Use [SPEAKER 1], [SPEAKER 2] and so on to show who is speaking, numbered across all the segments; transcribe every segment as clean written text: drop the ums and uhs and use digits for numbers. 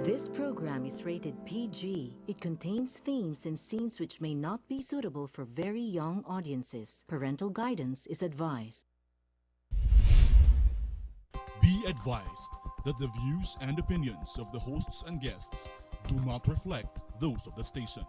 [SPEAKER 1] This program is rated PG. It contains themes and scenes which may not be suitable for very young audiences. Parental guidance is advised.
[SPEAKER 2] Be advised that the views and opinions of the hosts and guests do not reflect those of the station.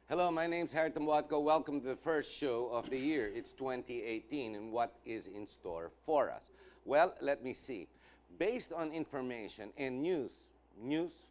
[SPEAKER 3] Hello, my name's Harriton Watko. Welcome to the first show of the year. It's 2018, and what is in store for us? Well, let me see. Based on information and news,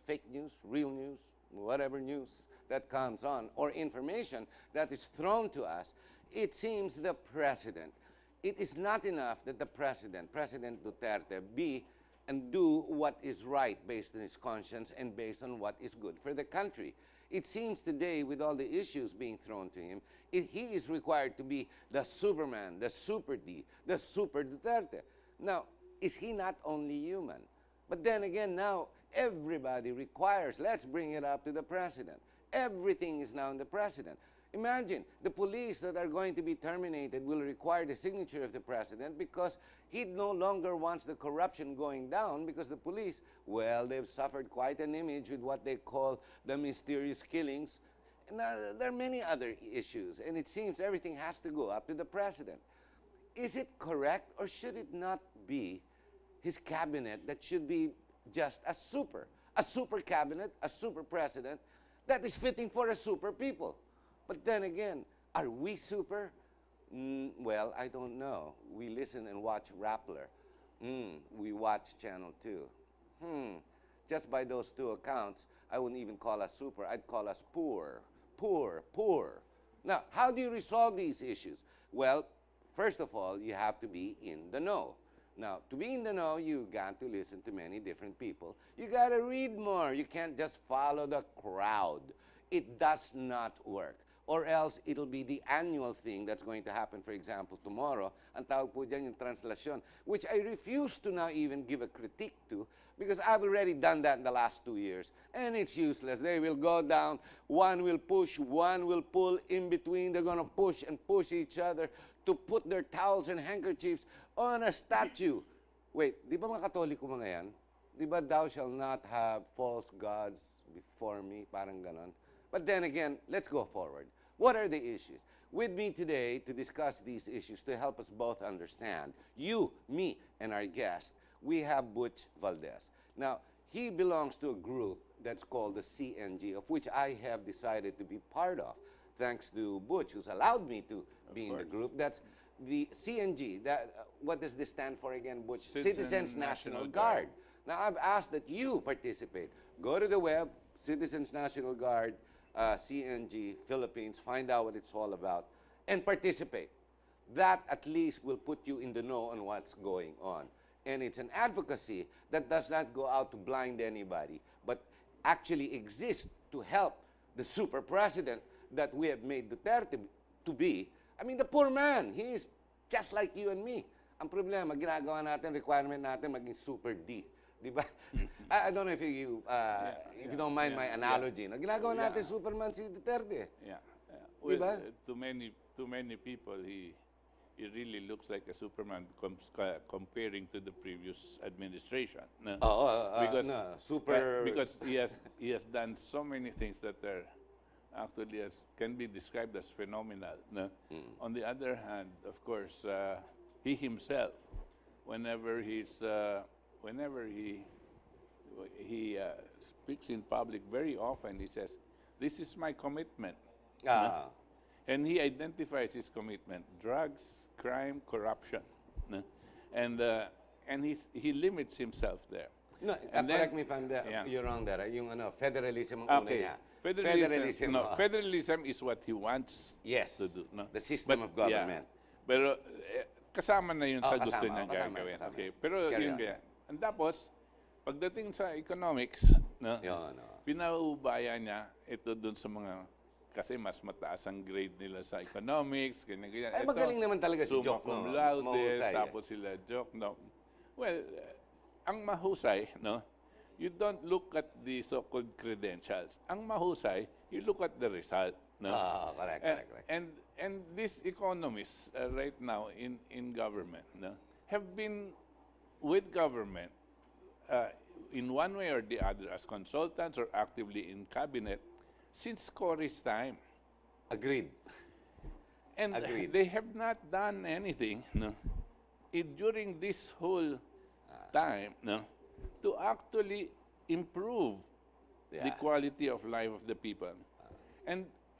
[SPEAKER 3] fake news, real news, whatever news that comes on, or information that is thrown to us, it seems the president. It is not enough that the president, President Duterte, be and do what is right based on his conscience and based on what is good for the country. It seems today, with all the issues being thrown to him, he is required to be the Superman, the Super D, the Super Duterte. Now, is he not only human? But then again, now everybody requires, let's bring it up to the president. Everything is now in the president. Imagine, the police that are going to be terminated will require the signature of the president because he no longer wants the corruption going down because the police, well, they've suffered quite an image with what they call the mysterious killings. And there are many other issues, and it seems everything has to go up to the president. Is it correct, or should it not be his cabinet that should be just a super cabinet, a super president that is fitting for a super people? But then again, are we super? Well, I don't know. We listen and watch Rappler. We watch Channel 2. Just by those two accounts, I wouldn't even call us super. I'd call us poor. Now, how do you resolve these issues? Well, first of all, you have to be in the know. Now, to be in the know, you got to listen to many different people. You got to read more. You can't just follow the crowd. It does not work. Or else it'll be the annual thing that's going to happen, for example, tomorrow. Ang tawag po dyan yung translasyon, which I refuse to now even give a critique to because I've already done that in the last 2 years. And it's useless. They will go down. One will push, one will pull in between. They're going to push and push each other to put their towels and handkerchiefs on a statue. Wait, di ba mga Katoliko mga yan? Di ba thou shall not have false gods before me? Parang ganon. But then again, let's go forward. What are the issues? With me today to discuss these issues, to help us both understand, you, me, and our guest, we have Butch Valdez. Now, he belongs to a group that's called the CNG, of which I have decided to be part of, thanks to Butch, who's allowed me to be in the group. That's the CNG. What does this stand for again, Butch? Citizens National Guard. Now, I've asked that you participate. Go to the web, Citizens National Guard, CNG, Philippines, find out what it's all about, and participate. That at least will put you in the know on what's going on. And it's an advocacy that does not go out to blind anybody, but actually exists to help the super president that we have made Duterte to be. I mean, the poor man, he is just like you and me. Ang problema, ginagawa natin, requirement natin maging super D. Diba? I don't know if you don't mind my analogy. No? Ginagawa natin Superman si Duterte.
[SPEAKER 4] Well,
[SPEAKER 3] Diba?
[SPEAKER 4] to many people, he really looks like a Superman comparing to the previous administration. No? Because he has done so many things that are actually can be described as phenomenal. No? On the other hand, of course, he himself, whenever he he speaks in public very often. He says, "This is my commitment."
[SPEAKER 3] Ah.
[SPEAKER 4] And he identifies his commitment: drugs, crime, corruption. No? And he limits himself there.
[SPEAKER 3] No,
[SPEAKER 4] And then-
[SPEAKER 3] correct me if I'm there,
[SPEAKER 4] yeah.
[SPEAKER 3] you're wrong there. Yung federalism ang una
[SPEAKER 4] Okay.
[SPEAKER 3] niya.
[SPEAKER 4] Federalism, no,
[SPEAKER 3] oh.
[SPEAKER 4] federalism is what he wants
[SPEAKER 3] Yes,
[SPEAKER 4] to do. No?
[SPEAKER 3] the system of government.
[SPEAKER 4] Yeah. Pero kasama na yun sa
[SPEAKER 3] kasama,
[SPEAKER 4] gusto niyang
[SPEAKER 3] kasama,
[SPEAKER 4] gagawin.
[SPEAKER 3] kasama.
[SPEAKER 4] Okay. Pero
[SPEAKER 3] Carry
[SPEAKER 4] yun
[SPEAKER 3] on.
[SPEAKER 4] kaya. And tapos, pagdating sa economics, no,
[SPEAKER 3] Yun,
[SPEAKER 4] pinaubaya niya ito dun sa mga, kasi mas mataas ang grade nila sa economics, ganyan.
[SPEAKER 3] Ay,
[SPEAKER 4] Ito,
[SPEAKER 3] magaling naman talaga si
[SPEAKER 4] summa
[SPEAKER 3] Joke,
[SPEAKER 4] cum
[SPEAKER 3] no?
[SPEAKER 4] laude,
[SPEAKER 3] Mahusay,
[SPEAKER 4] tapos sila Joke, no? Well, ang mahusay, no? You don't look at the so-called credentials. Ang mahusay, you look at the result, no?
[SPEAKER 3] Correct,
[SPEAKER 4] And-
[SPEAKER 3] correct.
[SPEAKER 4] And these economists right now in government, no, have been with government in one way or the other as consultants or actively in cabinet since Cory's time.
[SPEAKER 3] Agreed.
[SPEAKER 4] And
[SPEAKER 3] Agreed.
[SPEAKER 4] they have not done anything, no, during this whole time, no, to actually improve the
[SPEAKER 3] Yeah.
[SPEAKER 4] quality of life of the people.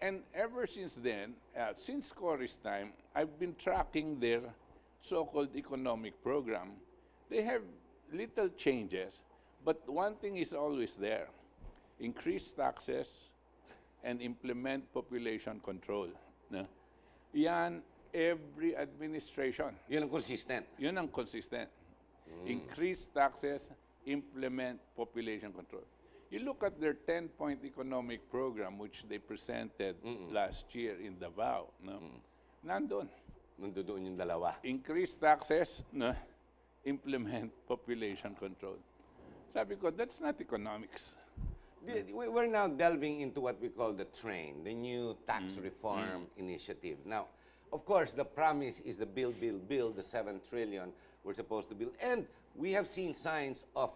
[SPEAKER 4] And ever since then, since Cory's time, I've been tracking their so-called economic program. They have little changes, but one thing is always there: increase taxes and implement population control. No? Yan, every administration.
[SPEAKER 3] Yun ang consistent.
[SPEAKER 4] Yun ang consistent. Increase taxes, implement population control. You look at their 10-point economic program, which they presented last year in Davao. No? Nandun.
[SPEAKER 3] Nandoon yung dalawa.
[SPEAKER 4] Increase taxes, no? Implement population control. Sabi ko, that's not economics.
[SPEAKER 3] We're now delving into what we call the train, the new tax reform initiative. Now, of course, the promise is the build, the 7 trillion we're supposed to build. And we have seen signs of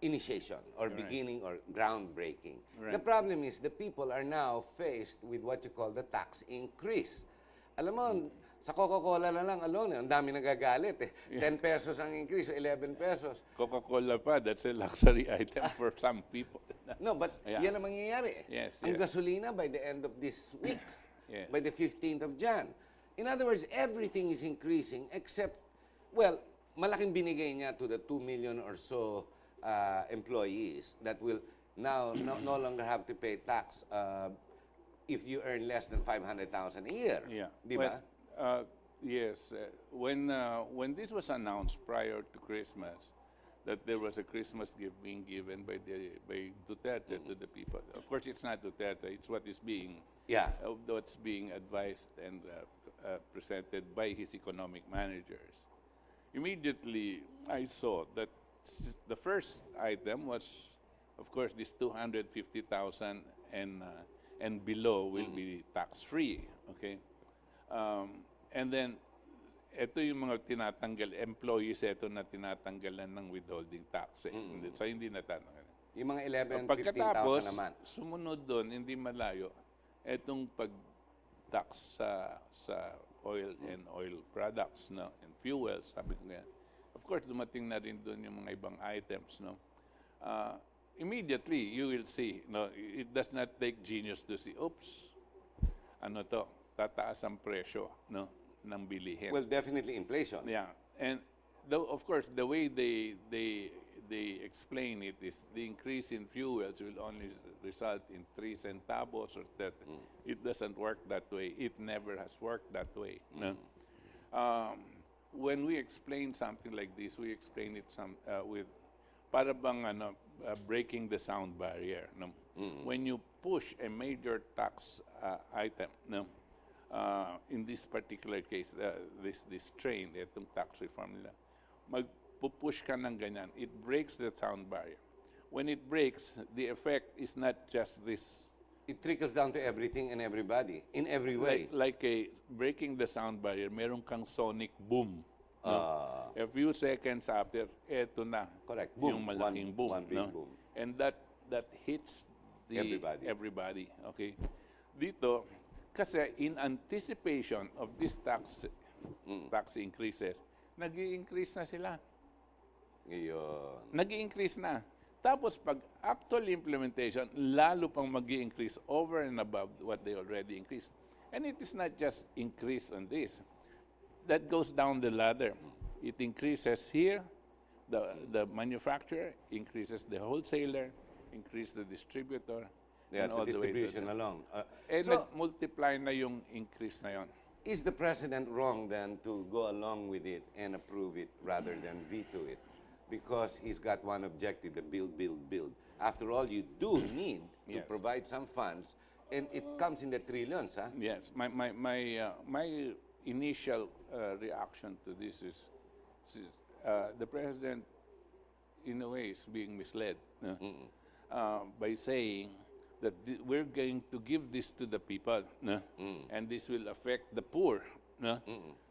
[SPEAKER 3] initiation or beginning or groundbreaking.
[SPEAKER 4] Right.
[SPEAKER 3] The problem is the people are now faced with what you call the tax increase. Alam mo, sa Coca-Cola na lang alone, ang dami nagagalit eh. 10 pesos ang increase, 11 pesos.
[SPEAKER 4] Coca-Cola pa, that's a luxury item for some people.
[SPEAKER 3] No, but
[SPEAKER 4] Yeah.
[SPEAKER 3] yan ang mangyayari.
[SPEAKER 4] Yes,
[SPEAKER 3] Ang
[SPEAKER 4] yes.
[SPEAKER 3] gasolina by the end of this week,
[SPEAKER 4] Yes.
[SPEAKER 3] by the 15th of Jan. In other words, everything is increasing except, well, malaking binigay niya to the 2 million or so employees that will now no longer have to pay tax if you earn less than 500,000 a year.
[SPEAKER 4] Yeah.
[SPEAKER 3] Di ba?
[SPEAKER 4] Yes. When this was announced prior to Christmas, that there was a Christmas gift being given by Duterte to the people. Of course, it's not Duterte. It's what is being
[SPEAKER 3] Yeah.
[SPEAKER 4] what's being advised and presented by his economic managers. Immediately, I saw that the first item was, of course, this 250,000 and below will be tax-free. Okay, and then ito yung mga tinatanggal employees, ito na tinatanggalan ng withholding tax. So hindi natatanggal.
[SPEAKER 3] Yung mga 11, 15,000
[SPEAKER 4] Pagkatapos,
[SPEAKER 3] naman.
[SPEAKER 4] sumunod doon, hindi malayo, etong pag-tax sa oil and oil products, no, and fuels, sabi ko nga. Of course, dumating na rin doon yung mga ibang items, no. Immediately, you will see, no, it does not take genius to see, oops, ano to, tataas ang presyo, no, ng bilihin.
[SPEAKER 3] Well, definitely inflation.
[SPEAKER 4] Yeah, and of course, the way they explain it is the increase in fuels will only result in 3 centavos or 30. It doesn't work that way. It never has worked that way. No? When we explain something like this, we explain it with para bang breaking the sound barrier. No? When you push a major tax item, no? In this particular case, this train, itong tax reform nila, magpupush ka ng ganyan, it breaks the sound barrier. When it breaks, the effect is not just this.
[SPEAKER 3] It trickles down to everything and everybody, in every way.
[SPEAKER 4] Like breaking the sound barrier, meron kang sonic boom. No? A few seconds after, eto na.
[SPEAKER 3] Correct. Boom.
[SPEAKER 4] Yung malaking boom.
[SPEAKER 3] One big
[SPEAKER 4] no?
[SPEAKER 3] boom.
[SPEAKER 4] And that hits everybody. Okay? Dito, kasi in anticipation of this tax increases, nag-i-increase na sila.
[SPEAKER 3] Ngayon.
[SPEAKER 4] Nag-i-increase na. Tapos pag actual implementation, lalo pang mag-i-increase over and above what they already increased. And it is not just increase on this. That goes down the ladder. It increases here, the manufacturer, increases the wholesaler, increases the distributor,
[SPEAKER 3] Yeah,
[SPEAKER 4] and
[SPEAKER 3] it's
[SPEAKER 4] all
[SPEAKER 3] a
[SPEAKER 4] the way to
[SPEAKER 3] distribution
[SPEAKER 4] the...
[SPEAKER 3] alone.
[SPEAKER 4] And
[SPEAKER 3] So,
[SPEAKER 4] nag-multiply na yung increase na yon.
[SPEAKER 3] is the president wrong then to go along with it and approve it rather than veto it? Because he's got one objective, the build, build, build. After all, you do need to
[SPEAKER 4] Yes.
[SPEAKER 3] provide some funds, and it comes in the trillions, huh?
[SPEAKER 4] Yes, my initial reaction to this is the president, in a way, is being misled by saying that we're going to give this to the people, and this will affect the poor,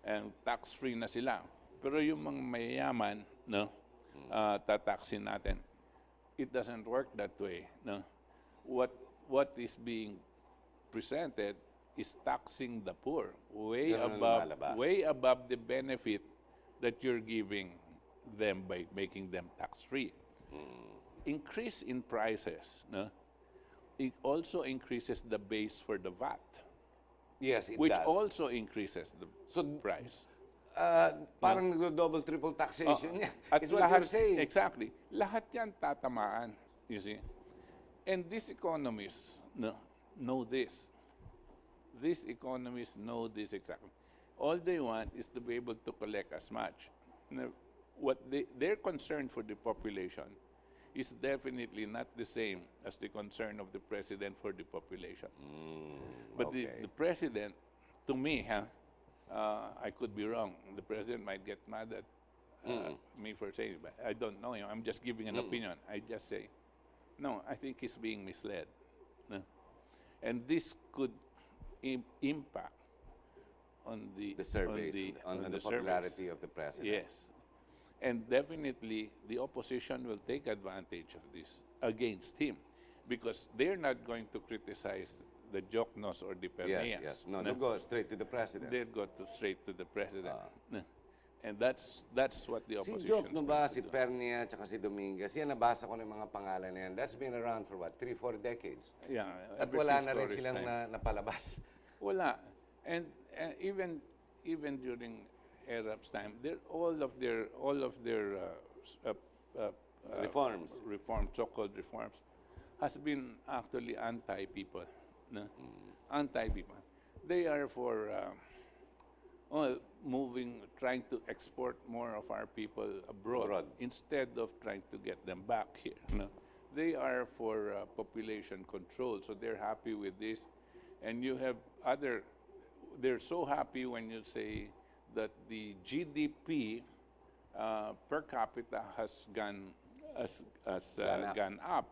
[SPEAKER 4] and tax-free na sila. Pero yung mga mayayaman, tataksin natin. It doesn't work that way. What is being presented is taxing the poor
[SPEAKER 3] Ganun ang lumalabas.
[SPEAKER 4] way above the benefit that you're giving them by making them tax-free. Increase in prices, it also increases the base for the VAT,
[SPEAKER 3] Yes, it
[SPEAKER 4] which
[SPEAKER 3] does.
[SPEAKER 4] also increases the
[SPEAKER 3] So,
[SPEAKER 4] price.
[SPEAKER 3] Parang double, triple taxation.
[SPEAKER 4] At
[SPEAKER 3] Is what you're saying.
[SPEAKER 4] exactly. Lahat yan tatamaan, you see. And these economists know this. These economists know this exactly. All they want is to be able to collect as much. Now, their concern for the population is definitely not the same as the concern of the president for the population. But
[SPEAKER 3] okay.
[SPEAKER 4] the president, to me, I could be wrong. The president might get mad at me for saying it, but I don't know him. I'm just giving an opinion. I just say, no, I think he's being misled. And this could impact on the
[SPEAKER 3] surveys, on the popularity of the president.
[SPEAKER 4] Yes. And definitely the opposition will take advantage of this against him because they're not going to criticize the Joknos or the Permeas.
[SPEAKER 3] Yes. No, they'll go straight to the president.
[SPEAKER 4] They'll go straight to the president. And that's what the
[SPEAKER 3] Si
[SPEAKER 4] opposition
[SPEAKER 3] Jok ba, si Pernia, tsaka si Dominguez, yan nabasa ko ng mga pangalan na yan. That's been around for what, 3-4 decades?
[SPEAKER 4] Yeah.
[SPEAKER 3] At
[SPEAKER 4] ever
[SPEAKER 3] wala
[SPEAKER 4] since
[SPEAKER 3] na rin
[SPEAKER 4] Torres
[SPEAKER 3] silang
[SPEAKER 4] time.
[SPEAKER 3] napalabas.
[SPEAKER 4] Wala. And even during Arab's time, all of their
[SPEAKER 3] Reforms.
[SPEAKER 4] so-called reforms, has been actually anti-people. Anti-people. They are for trying to export more of our people abroad. Instead of trying to get them back here. They are for population control, so they're happy with this. And you have they're so happy when you say that the GDP per capita has gone up.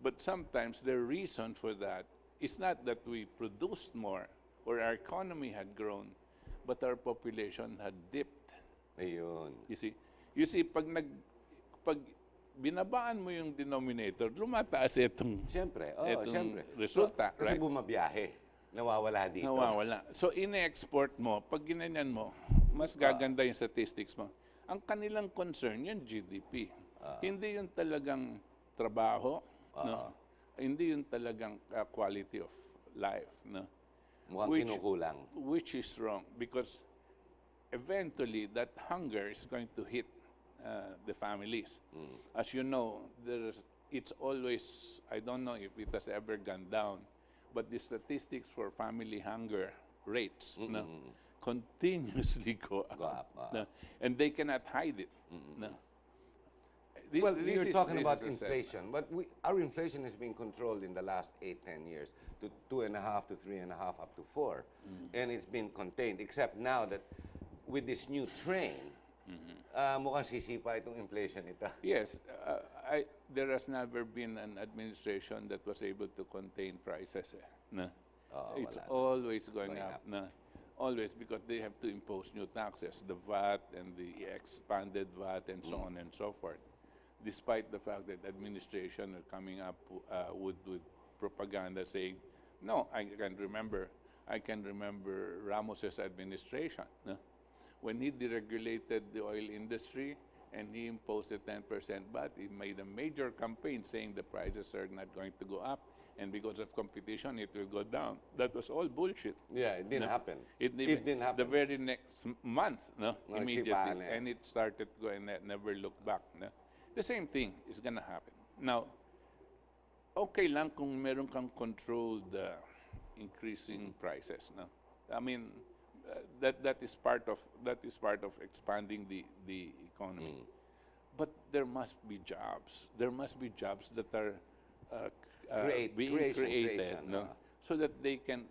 [SPEAKER 4] But sometimes the reason for that is not that we produced more or our economy had grown, but our population had dipped.
[SPEAKER 3] Ayun.
[SPEAKER 4] You see, pag binabaan mo yung denominator, lumataas itong
[SPEAKER 3] Siyempre,
[SPEAKER 4] resulta.
[SPEAKER 3] Kasi
[SPEAKER 4] right?
[SPEAKER 3] bumabiyahe. Nawawala dito.
[SPEAKER 4] Nawawala. So, ine-export mo, pag ginanyan mo, mas gaganda yung statistics mo. Ang kanilang concern, yung GDP. Hindi yung talagang trabaho. Hindi yung talagang quality of life.
[SPEAKER 3] Mukhang kinukulang.
[SPEAKER 4] Which is wrong because eventually that hunger is going to hit the families. As you know, it's always, I don't know if it has ever gone down, but the statistics for family hunger rates continuously go up. And they cannot hide it.
[SPEAKER 3] Well, you're talking about inflation, but our inflation has been controlled in the last 8-10 years to 2.5 to 3.5 up to 4, and it's been contained. Except now that with this new train, mukhang sisipa itong inflation ito.
[SPEAKER 4] Yes, there has never been an administration that was able to contain prices. It's always going up. Always, because they have to impose new taxes, the VAT and the expanded VAT and so on and so forth. Despite the fact that administration are coming up with propaganda saying, no, I can remember Ramos's administration. When he deregulated the oil industry, and he imposed a 10% VAT. He made a major campaign saying the prices are not going to go up, and because of competition, it will go down. That was all bullshit.
[SPEAKER 3] Yeah, it didn't happen.
[SPEAKER 4] It
[SPEAKER 3] didn't happen.
[SPEAKER 4] The very next month, immediately,
[SPEAKER 3] Nagsipahan na.
[SPEAKER 4] and it started to go and never looked back. No? The same thing is gonna happen. Now, okay lang kung meron kang controlled increasing prices. No? I mean, that is part of expanding the economy. But there must be jobs. There must be jobs that are being created, no? So that they can.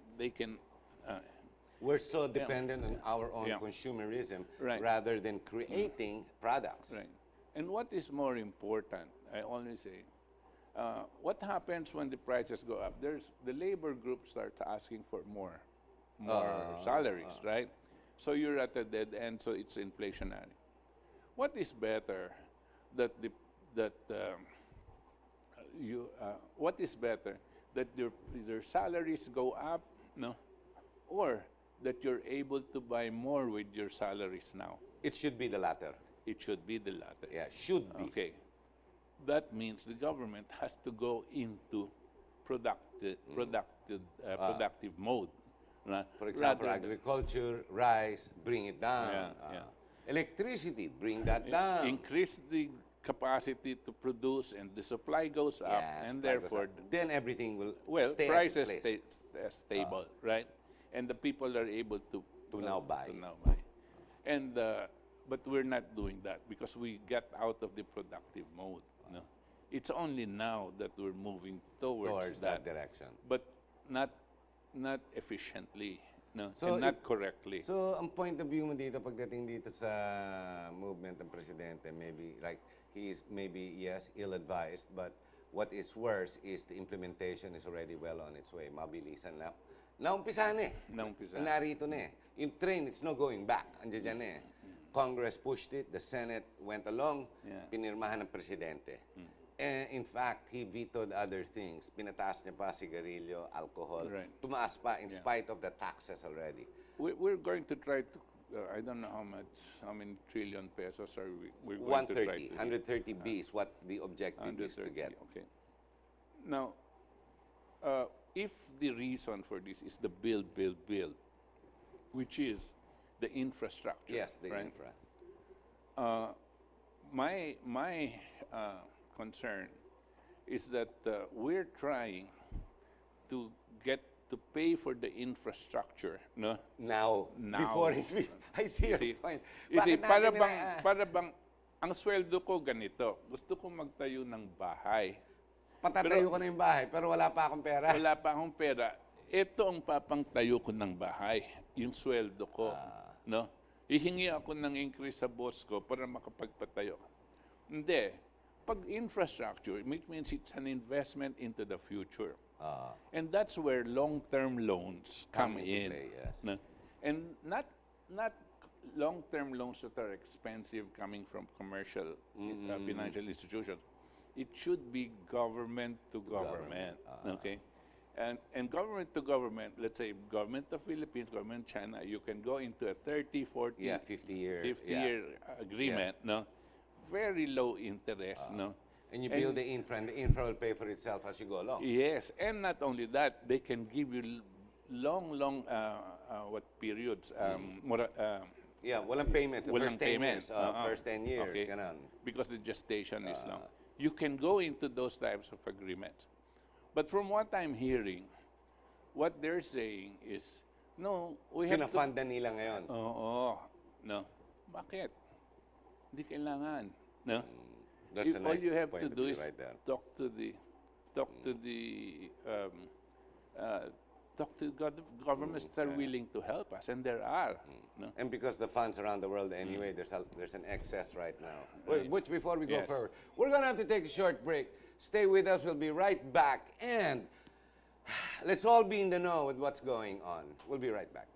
[SPEAKER 3] We're so dependent on our own consumerism rather than creating products.
[SPEAKER 4] Right. And what is more important, I always say, what happens when the prices go up? The labor group starts asking for more salaries, right? So you're at a dead end, so it's inflationary. What is better what is better, that their salaries go up, no, or that you're able to buy more with your salaries now?
[SPEAKER 3] It should be the latter.
[SPEAKER 4] It should be the latter.
[SPEAKER 3] Yeah, should be.
[SPEAKER 4] Okay. That means the government has to go into productive mode. Right?
[SPEAKER 3] For example,
[SPEAKER 4] Rather than-
[SPEAKER 3] agriculture, rice, bring it down. Electricity, bring that down.
[SPEAKER 4] increase the capacity to produce, and the supply goes up,
[SPEAKER 3] Yeah,
[SPEAKER 4] and
[SPEAKER 3] supply goes
[SPEAKER 4] therefore,
[SPEAKER 3] up. Then everything will stay
[SPEAKER 4] prices
[SPEAKER 3] at its place.
[SPEAKER 4] stay stable, right? And the people are able to
[SPEAKER 3] now buy.
[SPEAKER 4] And but we're not doing that because we get out of the productive mode. No, it's only now that we're moving towards
[SPEAKER 3] that direction.
[SPEAKER 4] but not efficiently, no,
[SPEAKER 3] So
[SPEAKER 4] and not correctly.
[SPEAKER 3] So, ang point of view mo dito pagdating dito sa movement ng presidente, maybe like he is maybe yes ill-advised, but what is worse is the implementation is already well on its way. Mabilisan na. Naumpisa na eh.
[SPEAKER 4] Naumpisa.
[SPEAKER 3] Narito na eh. Yung train, it's no going back. Andiyan dyan eh. Congress pushed it, the Senate went along, pinirmahan ng presidente. And in fact, he vetoed other things. Pinataas niya pa sigarilyo, alcohol.
[SPEAKER 4] Right.
[SPEAKER 3] Tumaas pa in spite of the taxes already.
[SPEAKER 4] We're going to try to, I don't know how many trillion pesos are we're going to try to
[SPEAKER 3] 130 B is what the objective is to get.
[SPEAKER 4] Okay. Now, if the reason for this is the build, which is the infrastructure.
[SPEAKER 3] Yes, the
[SPEAKER 4] right?
[SPEAKER 3] infra.
[SPEAKER 4] My concern is that we're trying to get to pay for the infrastructure, no?
[SPEAKER 3] Now. Before it's I see your point.
[SPEAKER 4] You see,
[SPEAKER 3] Bakit
[SPEAKER 4] para bang ang sweldo ko ganito. Gusto ko magtayo ng bahay.
[SPEAKER 3] patatayo ko na yung bahay, pero wala pa akong pera.
[SPEAKER 4] Wala pa akong pera. Ito ang papangtayo ko ng bahay, yung sweldo ko, no? Hihingi ako ng increase sa boss ko para makapagpatayo. Hindi. Pag infrastructure, it means it's an investment into the future. And that's where long-term loans come in.
[SPEAKER 3] Play, yes.
[SPEAKER 4] No? And not long-term loans that are expensive coming from commercial financial institutions. It should be government to government. Okay? And government to government, let's say government of Philippines, government China, you can go into a 30, 40, 50-year agreement, no? Very low interest, no?
[SPEAKER 3] And you build the infra, and the infra will pay for itself as you go along.
[SPEAKER 4] Yes, and not only that, they can give you long, what periods?
[SPEAKER 3] Walang payments. The
[SPEAKER 4] Walang
[SPEAKER 3] first 10
[SPEAKER 4] payments.
[SPEAKER 3] years. First 10 years,
[SPEAKER 4] Okay.
[SPEAKER 3] ganon.
[SPEAKER 4] Because the gestation is long. You can go into those types of agreements. But from what I'm hearing, what they're saying is, no, we have to...
[SPEAKER 3] Pinafunda nila ngayon.
[SPEAKER 4] Oo. No. Bakit? Hindi kailangan. No?
[SPEAKER 3] That's a
[SPEAKER 4] All
[SPEAKER 3] nice
[SPEAKER 4] you have
[SPEAKER 3] point
[SPEAKER 4] to
[SPEAKER 3] of
[SPEAKER 4] do
[SPEAKER 3] view
[SPEAKER 4] is
[SPEAKER 3] right there.
[SPEAKER 4] talk to governments that are willing to help us, and there are. No?
[SPEAKER 3] And because the funds around the world anyway, there's an excess right now. Wait, Butch, before we go
[SPEAKER 4] Yes.
[SPEAKER 3] forward, we're going to have to take a short break. Stay with us. We'll be right back. And let's all be in the know with what's going on. We'll be right back.